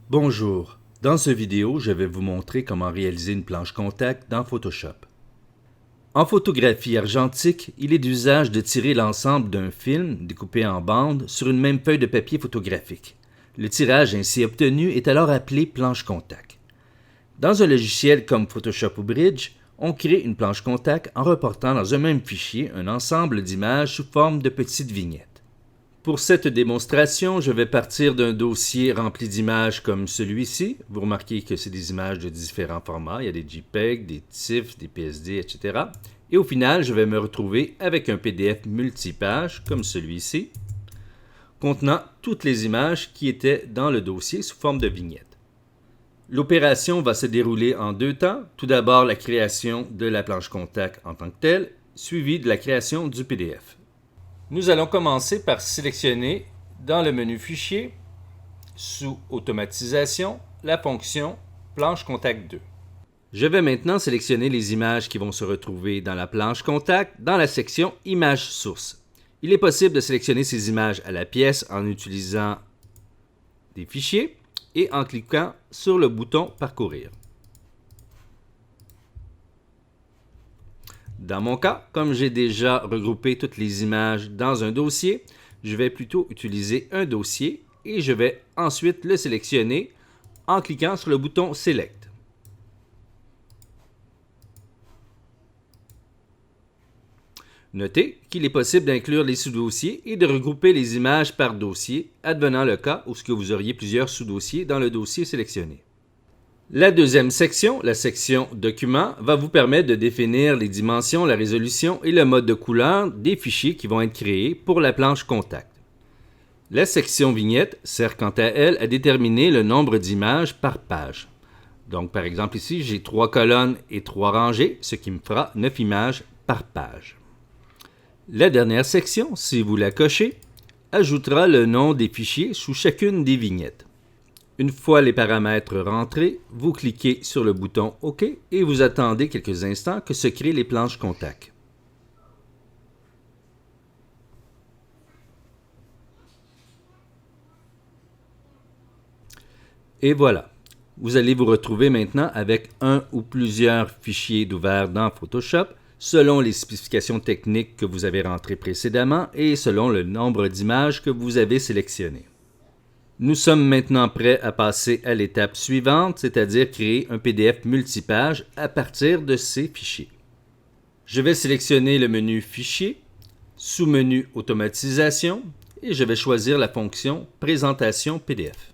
Bonjour, dans cette vidéo, je vais vous montrer comment réaliser une planche contact dans Photoshop. En photographie argentique, il est d'usage de tirer l'ensemble d'un film découpé en bandes sur une même feuille de papier photographique. Le tirage ainsi obtenu est alors appelé planche contact. Dans un logiciel comme Photoshop ou Bridge, on crée une planche contact en reportant dans un même fichier un ensemble d'images sous forme de petites vignettes. Pour cette démonstration, je vais partir d'un dossier rempli d'images comme celui-ci. Vous remarquez que c'est des images de différents formats. Il y a des JPEG, des TIFF, des PSD, etc. Et au final, je vais me retrouver avec un PDF multipage comme celui-ci, contenant toutes les images qui étaient dans le dossier sous forme de vignettes. L'opération va se dérouler en deux temps. Tout d'abord, la création de la planche contact en tant que telle, suivie de la création du PDF. Nous allons commencer par sélectionner dans le menu Fichier, sous Automatisation, la fonction Planche Contact 2. Je vais maintenant sélectionner les images qui vont se retrouver dans la planche Contact dans la section Images sources. Il est possible de sélectionner ces images à la pièce en utilisant des fichiers et en cliquant sur le bouton Parcourir. Dans mon cas, comme j'ai déjà regroupé toutes les images dans un dossier, je vais plutôt utiliser un dossier et je vais ensuite le sélectionner en cliquant sur le bouton Select. Notez qu'il est possible d'inclure les sous-dossiers et de regrouper les images par dossier, advenant le cas où vous auriez plusieurs sous-dossiers dans le dossier sélectionné. La deuxième section, la section Documents, va vous permettre de définir les dimensions, la résolution et le mode de couleur des fichiers qui vont être créés pour la planche contact. La section Vignette sert quant à elle à déterminer le nombre d'images par page. Donc par exemple ici, j'ai 3 colonnes et 3 rangées, ce qui me fera 9 images par page. La dernière section, si vous la cochez, ajoutera le nom des fichiers sous chacune des vignettes. Une fois les paramètres rentrés, vous cliquez sur le bouton OK et vous attendez quelques instants que se créent les planches contact. Et voilà, vous allez vous retrouver maintenant avec un ou plusieurs fichiers d'ouvert dans Photoshop selon les spécifications techniques que vous avez rentrées précédemment et selon le nombre d'images que vous avez sélectionnées. Nous sommes maintenant prêts à passer à l'étape suivante, c'est-à-dire créer un PDF multipage à partir de ces fichiers. Je vais sélectionner le menu Fichier, sous-menu Automatisation et je vais choisir la fonction Présentation PDF.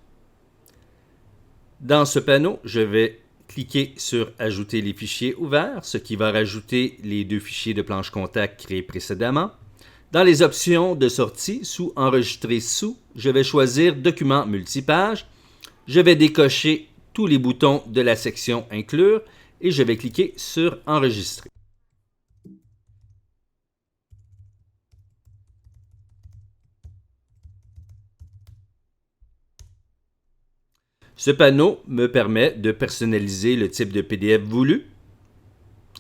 Dans ce panneau, je vais cliquer sur Ajouter les fichiers ouverts, ce qui va rajouter les 2 fichiers de planche contact créés précédemment. Dans les options de sortie, sous Enregistrer sous, je vais choisir Document multipage. Je vais décocher tous les boutons de la section Inclure et je vais cliquer sur Enregistrer. Ce panneau me permet de personnaliser le type de PDF voulu.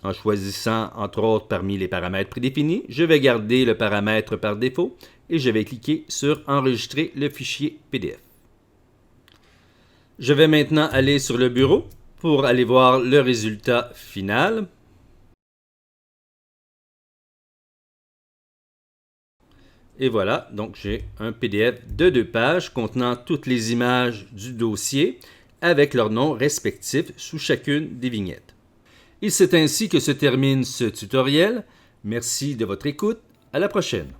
En choisissant entre autres parmi les paramètres prédéfinis, je vais garder le paramètre par défaut et je vais cliquer sur Enregistrer le fichier PDF. Je vais maintenant aller sur le bureau pour aller voir le résultat final. Et voilà, donc j'ai un PDF de 2 pages contenant toutes les images du dossier avec leurs noms respectifs sous chacune des vignettes. Et c'est ainsi que se termine ce tutoriel. Merci de votre écoute. À la prochaine.